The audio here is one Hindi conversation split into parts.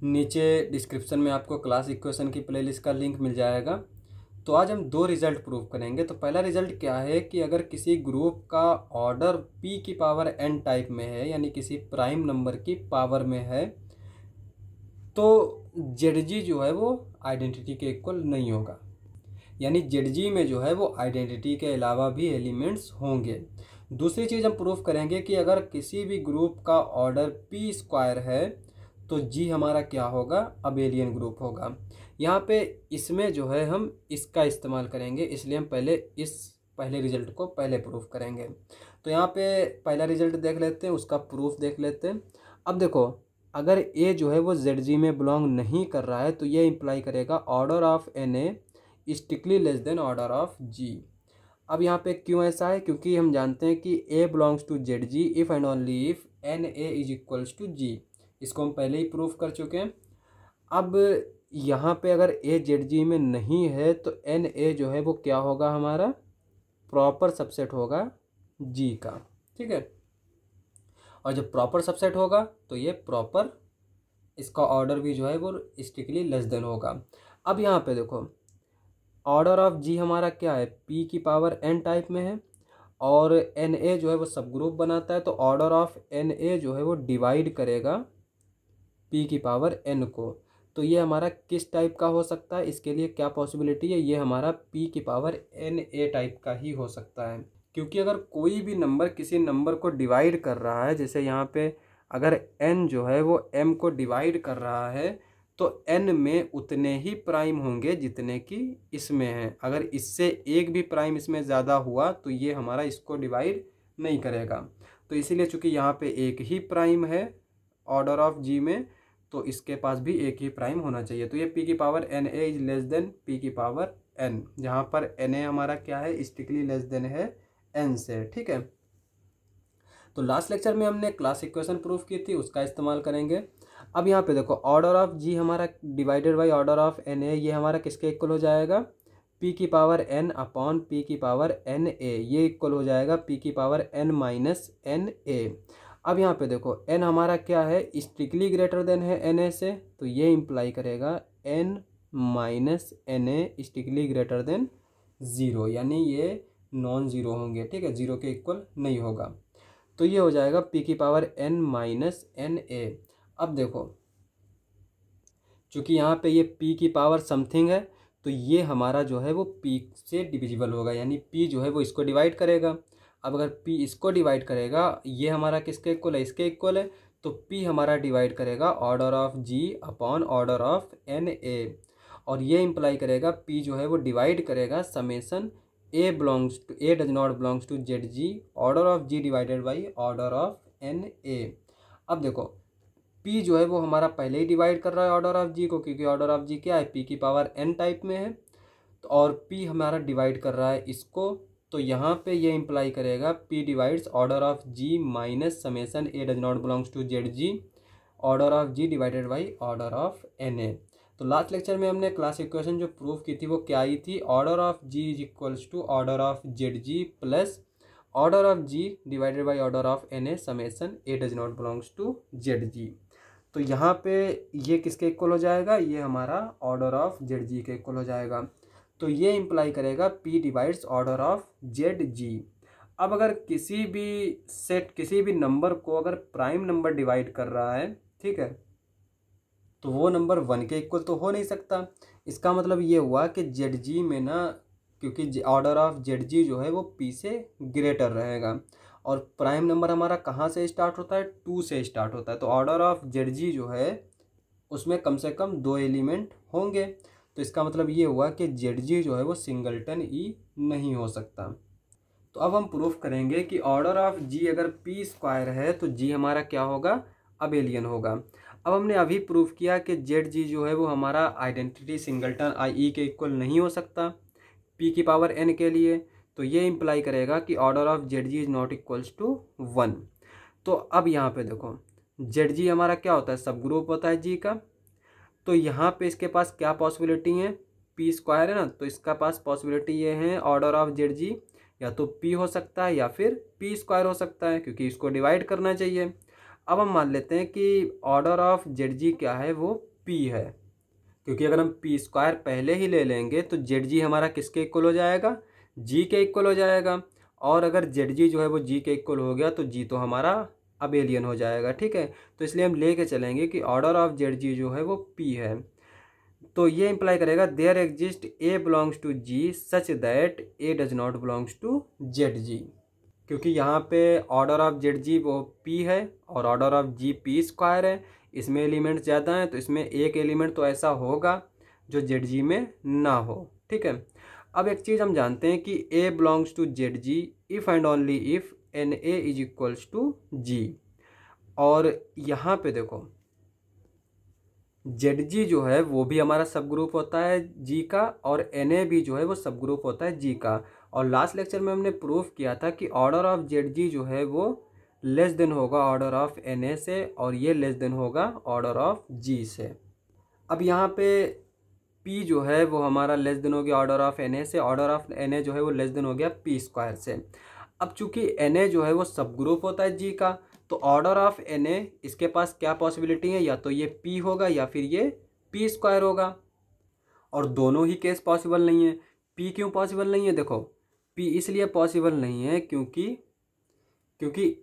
नीचे डिस्क्रिप्शन में आपको क्लास इक्वेशन की प्लेलिस्ट का लिंक मिल जाएगा। तो आज हम दो रिजल्ट प्रूव करेंगे। तो पहला रिजल्ट क्या है कि अगर किसी ग्रुप का ऑर्डर p की पावर n टाइप में है, यानी किसी प्राइम नंबर की पावर में है, तो जेड जो है वो आइडेंटिटी के इक्वल नहीं होगा। यानी जेड में जो है वो आइडेंटिटी के अलावा भी एलिमेंट्स होंगे। दूसरी चीज़ हम प्रूफ करेंगे कि अगर किसी भी ग्रुप का ऑर्डर p स्क्वायर है तो जी हमारा क्या होगा, अबेलियन ग्रुप होगा। यहाँ पे इसमें जो है हम इसका इस्तेमाल करेंगे, इसलिए हम पहले रिजल्ट को पहले प्रूफ करेंगे। तो यहाँ पे पहला रिजल्ट देख लेते हैं, उसका प्रूफ देख लेते हैं। अब देखो, अगर ए जो है वो जेड में बिलोंग नहीं कर रहा है तो ये इम्प्लाई करेगा order of N a strictly less than order of G. अब यहाँ पे क्यों ऐसा है, क्योंकि हम जानते हैं कि a belongs to Z G if and only if N A is equals to G. इसको हम पहले ही प्रूफ कर चुके हैं। अब यहाँ पे अगर ए जेड जी में नहीं है तो एन ए जो है वो क्या होगा, हमारा प्रॉपर सबसेट होगा जी का। ठीक है, और जब प्रॉपर सबसेट होगा तो ये प्रॉपर, इसका ऑर्डर भी जो है वो स्ट्रिक्टली लेस देन होगा। अब यहाँ पे देखो, ऑर्डर ऑफ जी हमारा क्या है, p की पावर n टाइप में है, और एन ए जो है वो सब ग्रुप बनाता है। तो ऑर्डर ऑफ एन ए जो है वो डिवाइड करेगा p की पावर n को। तो ये हमारा किस टाइप का हो सकता है, इसके लिए क्या पॉसिबिलिटी है, ये हमारा p की पावर n a टाइप का ही हो सकता है। क्योंकि अगर कोई भी नंबर किसी नंबर को डिवाइड कर रहा है, जैसे यहाँ पे अगर n जो है वो m को डिवाइड कर रहा है तो n में उतने ही प्राइम होंगे जितने कि इसमें हैं। अगर इससे एक भी प्राइम इसमें ज़्यादा हुआ तो ये हमारा इसको डिवाइड नहीं करेगा। तो इसीलिए चूंकि यहाँ पे एक ही प्राइम है ऑर्डर ऑफ जी में, तो इसके पास भी एक ही प्राइम होना चाहिए। तो ये p की power N A is less than p की पावर n, जहाँ पर एन ए हमारा क्या है, स्ट्रिक्टली लेस देन है n से। ठीक है, तो लास्ट लेक्चर में हमने क्लास इक्वेशन प्रूफ की थी, उसका इस्तेमाल करेंगे। अब यहाँ पे देखो, ऑर्डर ऑफ जी हमारा divided by order of N A, ये हमारा किसके इक्वल हो जाएगा, p की पावर n अपॉन p की पावर n a, ये इक्वल हो जाएगा p की power n minus n a। अब यहाँ पे देखो, n हमारा क्या है, स्ट्रिक्टली ग्रेटर देन है n a से, तो ये इम्प्लाई करेगा n minus n a strictly greater than zero, यानी ये नॉन ज़ीरो होंगे। ठीक है, ज़ीरो के इक्वल नहीं होगा। तो ये हो जाएगा p की power n minus n a। अब देखो, चूँकि यहाँ पे ये p की पावर समथिंग है तो ये हमारा जो है वो p से डिविजिबल होगा, यानी p जो है वो इसको डिवाइड करेगा। अब अगर p इसको डिवाइड करेगा, ये हमारा किसके इक्वल है, इसके इक्वल है, तो p हमारा डिवाइड करेगा order of g upon order of n a, और ये इम्प्लाई करेगा p जो है वो डिवाइड करेगा summation a does not belongs to Z G order of g divided by order of n a। अब देखो, p जो है वो हमारा पहले ही डिवाइड कर रहा है ऑर्डर ऑफ g को, क्योंकि ऑर्डर ऑफ g क्या है, p की पावर n टाइप में है, तो और p हमारा डिवाइड कर रहा है इसको। तो यहाँ पे ये इम्प्लाई करेगा p divides order of g minus summation a does not belongs to Z G order of g divided by order of n a। तो लास्ट लेक्चर में हमने क्लास इक्वेशन जो प्रूफ की थी वो क्या आई थी, order of g is equals to order of Z G plus order of g divided by order of n a summation a does not belongs to Z G. तो यहाँ पे ये किसके इक्वल हो जाएगा, ये हमारा ऑर्डर ऑफ जेड जी के इक्वल हो जाएगा। तो ये इम्प्लाई करेगा p divides order of Z G. अब अगर किसी भी नंबर को अगर प्राइम नंबर डिवाइड कर रहा है, ठीक है, तो वो नंबर 1 के इक्वल तो हो नहीं सकता। इसका मतलब ये हुआ कि जेड जी में ना, क्योंकि ऑर्डर ऑफ जेड जी जो है वो p से ग्रेटर रहेगा, और प्राइम नंबर हमारा कहाँ से स्टार्ट होता है, 2 से स्टार्ट होता है। तो ऑर्डर ऑफ जेड जी जो है उसमें कम से कम 2 एलिमेंट होंगे। तो इसका मतलब ये हुआ कि जेड जी जो है वो सिंगलटन ई नहीं हो सकता। तो अब हम प्रूफ करेंगे कि ऑर्डर ऑफ जी अगर p स्क्वायर है तो जी हमारा क्या होगा, अबेलियन होगा। अब हमने अभी प्रूफ किया कि जेड जी जो है वो हमारा आइडेंटिटी सिंगलटन आई ई के इक्वल नहीं हो सकता p की पावर n के लिए। तो ये इम्प्लाई करेगा कि order of Z G is not equals to 1। तो अब यहाँ पे देखो, जेड जी हमारा क्या होता है, सब ग्रुप होता है जी का। तो यहाँ पे इसके पास क्या पॉसिबिलिटी है, p स्क्वायर है ना, तो इसका पास पॉसिबिलिटी ये है ऑर्डर ऑफ जेड जी या तो p हो सकता है या फिर p स्क्वायर हो सकता है, क्योंकि इसको डिवाइड करना चाहिए। अब हम मान लेते हैं कि ऑर्डर ऑफ जेड जी क्या है, वो पी है, क्योंकि अगर हम पी स्क्वायर पहले ही ले लेंगे तो जेड जी हमारा किसके इक्वल हो जाएगा, जी के इक्वल हो जाएगा। और अगर जेड जी जो है वो जी के इक्वल हो गया तो जी तो हमारा अबेलियन हो जाएगा, ठीक है। तो इसलिए हम लेके चलेंगे कि ऑर्डर ऑफ जेड जी जो है वो पी है। तो ये इंप्लाई करेगा there exist a belongs to G such that a does not belongs to Z G, क्योंकि यहाँ पे ऑर्डर ऑफ जेड जी वो पी है और order of G P square है, इसमें एलिमेंट ज़्यादा हैं तो इसमें एक एलिमेंट तो ऐसा होगा जो जेड जी में ना हो, ठीक है। अब एक चीज़ हम जानते हैं कि a belongs to Z G if and only if N A is equals to G. और यहाँ पे देखो जेड जी जो है वो भी हमारा सब ग्रुप होता है जी का, और एन ए भी जो है वो सब ग्रुप होता है जी का। और लास्ट लेक्चर में हमने प्रूफ किया था कि ऑर्डर ऑफ जेड जी जो है वो लेस देन होगा ऑर्डर ऑफ एन ए से, और ये लेस देन होगा ऑर्डर ऑफ जी से। अब यहाँ पे पी जो है वो हमारा लेस देन हो गया ऑर्डर ऑफ एन ए से, ऑर्डर ऑफ एन ए जो है वो लेस देन हो गया पी स्क्वायर से। अब चूंकि एन ए जो है वो सब ग्रुप होता है जी का, तो ऑर्डर ऑफ एन ए इसके पास क्या पॉसिबिलिटी है, या तो ये पी होगा या फिर ये पी स्क्वायर होगा, और दोनों ही केस पॉसिबल नहीं है। पी क्यों पॉसिबल नहीं है, देखो पी इसलिए पॉसिबल नहीं है क्योंकि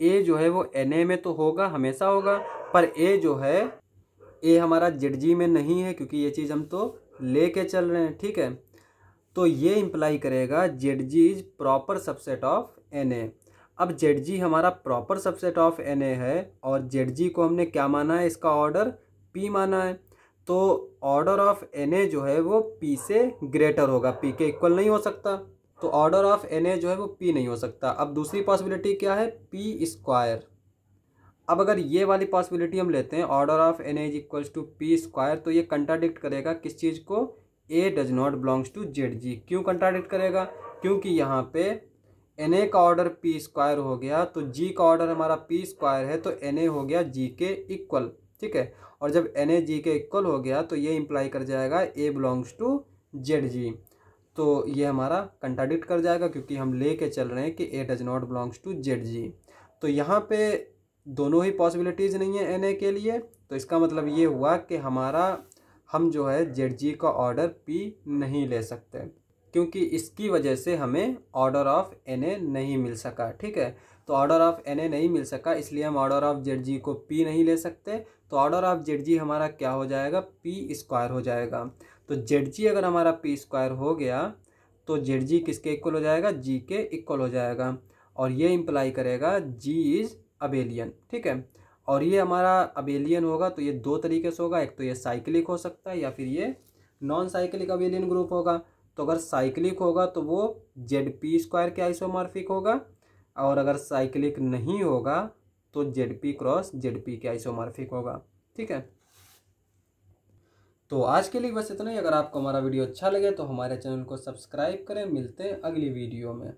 ए जो है वो एन ए में तो होगा, हमेशा होगा, पर ए जो है ए हमारा जेड जी में नहीं है, क्योंकि ये चीज़ हम तो लेके चल रहे हैं, ठीक है। तो ये इंप्लाई करेगा Z G is proper subset of N A. अब जेड जी हमारा proper subset of N A है, और जेड जी को हमने क्या माना है, इसका ऑर्डर पी माना है, तो ऑर्डर ऑफ एन ए जो है वो पी से ग्रेटर होगा, पी के इक्वल नहीं हो सकता, तो ऑर्डर ऑफ एन ए जो है वो पी नहीं हो सकता। अब दूसरी पॉसिबिलिटी क्या है, पी स्क्वायर। अब अगर ये वाली पॉसिबिलिटी हम लेते हैं order of n is equals to p square, तो ये कंट्राडिक्ट करेगा किस चीज़ को, a does not belongs to Z G. क्यों कंट्राडिक्ट करेगा, क्योंकि यहाँ पे एन ए का ऑर्डर पी स्क्वायर हो गया तो जी का ऑर्डर हमारा पी स्क्वायर है, तो एन ए हो गया जी के इक्वल, ठीक है। और जब एन ए जी के इक्वल हो गया तो ये इंप्लाई कर जाएगा ए बिलोंग्स टू जेड जी, तो ये हमारा कंट्राडिक्ट कर जाएगा क्योंकि हम ले के चल रहे हैं कि a does not belongs to Z G. तो यहाँ पे दोनों ही पॉसिबिलिटीज़ नहीं है एन ए के लिए, तो इसका मतलब ये हुआ कि हम जो है जेड जी का ऑर्डर पी नहीं ले सकते, क्योंकि इसकी वजह से हमें ऑर्डर ऑफ एन ए नहीं मिल सका, ठीक है। तो ऑर्डर ऑफ एन ए नहीं मिल सका, इसलिए हम ऑर्डर ऑफ जेड जी को पी नहीं ले सकते, तो ऑर्डर ऑफ जेड जी हमारा क्या हो जाएगा, पी स्क्वायर हो जाएगा। तो जेड जी अगर हमारा पी स्क्वायर हो गया तो जेड जी किसके इक्वल हो जाएगा, जी के इक्वल हो जाएगा, और ये इंप्लाई करेगा जी इज़ अबेलियन, ठीक है। और ये हमारा अबेलियन होगा तो ये दो तरीके से होगा, एक तो ये साइक्लिक हो सकता है या फिर ये नॉन साइक्लिक अबेलियन ग्रुप होगा। तो अगर साइक्लिक होगा तो वो जेड पी स्क्वायर के आइसोमॉर्फिक होगा, और अगर साइक्लिक नहीं होगा तो Z P cross Z P के आइसोमॉर्फिक होगा, ठीक है। तो आज के लिए बस इतना ही। अगर आपको हमारा वीडियो अच्छा लगे तो हमारे चैनल को सब्सक्राइब करें। मिलते हैं अगली वीडियो में।